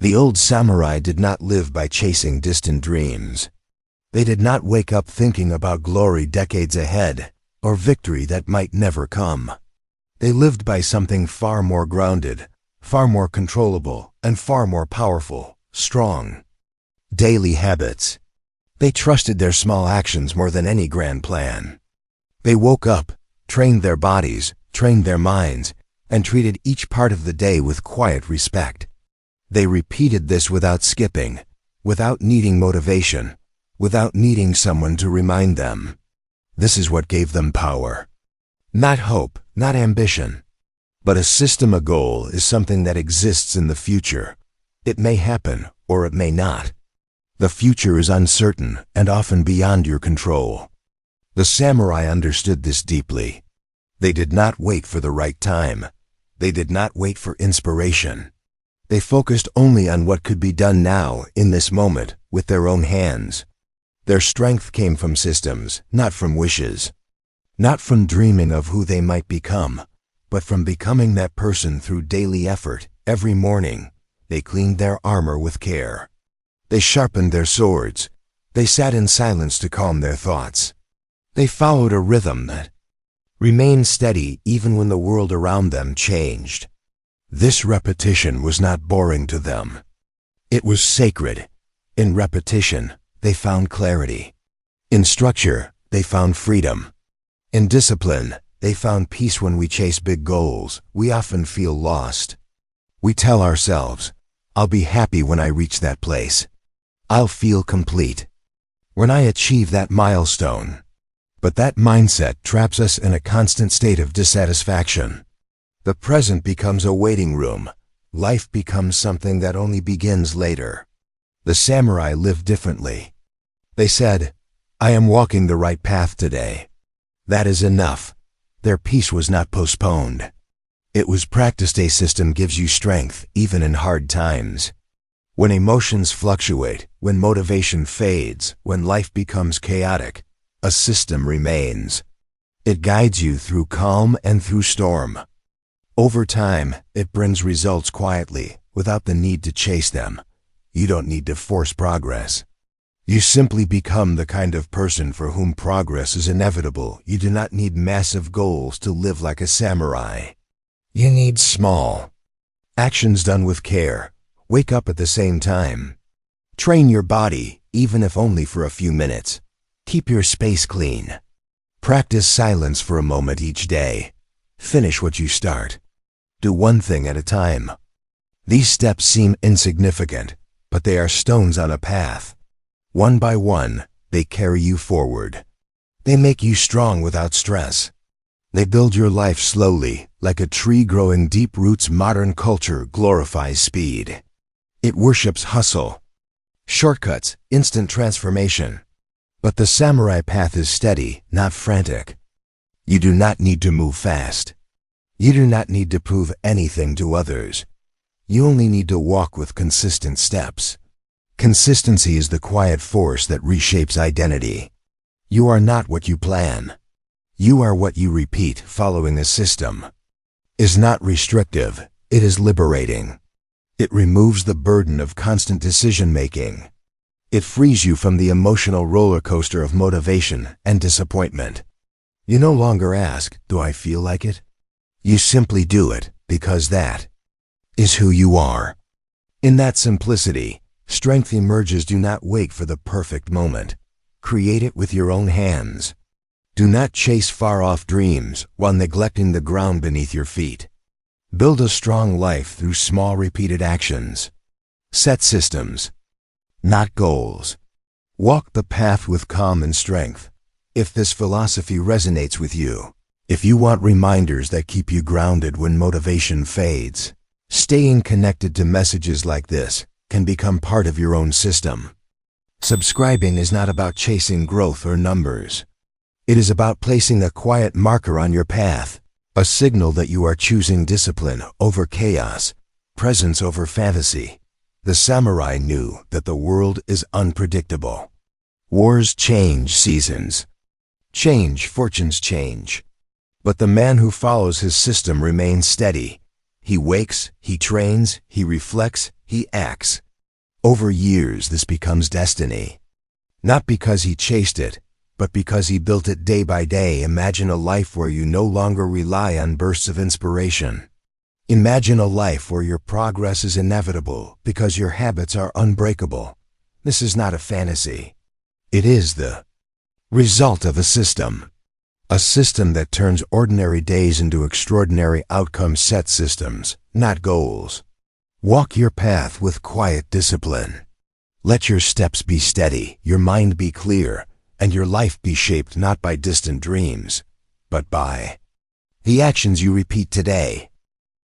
The old samurai did not live by chasing distant dreams. They did not wake up thinking about glory decades ahead, or victory that might never come. They lived by something far more grounded, far more controllable, and far more powerful, strong. Daily habits. They trusted their small actions more than any grand plan. They woke up, trained their bodies, trained their minds, and treated each part of the day with quiet respect. They repeated this without skipping, without needing motivation, without needing someone to remind them. This is what gave them power. Not hope, not ambition, but a system. A goal is something that exists in the future. It may happen, or it may not. The future is uncertain and often beyond your control. The samurai understood this deeply. They did not wait for the right time. They did not wait for inspiration. They focused only on what could be done now, in this moment, with their own hands. Their strength came from systems, not from wishes. Not from dreaming of who they might become, but from becoming that person through daily effort. Every morning, they cleaned their armor with care. They sharpened their swords. They sat in silence to calm their thoughts. They followed a rhythm that remained steady even when the world around them changed. This repetition was not boring to them. It was sacred. In repetition, they found clarity. In structure, they found freedom. In discipline, they found peace. When we chase big goals, we often feel lost. We tell ourselves, "I'll be happy when I reach that place. I'll feel complete when I achieve that milestone." But that mindset traps us in a constant state of dissatisfaction. The present becomes a waiting room. Life becomes something that only begins later. The samurai lived differently. They said, "I am walking the right path today." That is enough. Their peace was not postponed. It was practiced. A system gives you strength even in hard times. When emotions fluctuate, when motivation fades, when life becomes chaotic, a system remains. It guides you through calm and through storm. Over time, it brings results quietly, without the need to chase them. You don't need to force progress. You simply become the kind of person for whom progress is inevitable. You do not need massive goals to live like a samurai. You need small actions done with care. Wake up at the same time. Train your body, even if only for a few minutes. Keep your space clean. Practice silence for a moment each day. Finish what you start. Do one thing at a time. These steps seem insignificant, but they are stones on a path. One by one, they carry you forward. They make you strong without stress. They build your life slowly, like a tree growing deep roots. Modern culture glorifies speed. It worships hustle, shortcuts, instant transformation. But the samurai path is steady, not frantic. You do not need to move fast. You do not need to prove anything to others. You only need to walk with consistent steps. Consistency is the quiet force that reshapes identity. You are not what you plan. You are what you repeat. Following a system is not restrictive, it is liberating. It removes the burden of constant decision-making. It frees you from the emotional roller coaster of motivation and disappointment. You no longer ask, "Do I feel like it?" You simply do it, because that is who you are. In that simplicity, strength emerges. Do not wait for the perfect moment. Create it with your own hands. Do not chase far-off dreams while neglecting the ground beneath your feet. Build a strong life through small repeated actions. Set systems, not goals. Walk the path with calm and strength. If this philosophy resonates with you, if you want reminders that keep you grounded when motivation fades, staying connected to messages like this can become part of your own system. Subscribing is not about chasing growth or numbers. It is about placing a quiet marker on your path, a signal that you are choosing discipline over chaos, presence over fantasy. The samurai knew that the world is unpredictable. Wars change, seasons change, fortunes change. But the man who follows his system remains steady. He wakes, he trains, he reflects, he acts. Over years, this becomes destiny. Not because he chased it, but because he built it day by day. Imagine a life where you no longer rely on bursts of inspiration. Imagine a life where your progress is inevitable because your habits are unbreakable. This is not a fantasy. It is the result of a system. A system that turns ordinary days into extraordinary outcomes. Set systems, not goals. Walk your path with quiet discipline. Let your steps be steady, your mind be clear, and your life be shaped not by distant dreams, but by the actions you repeat today.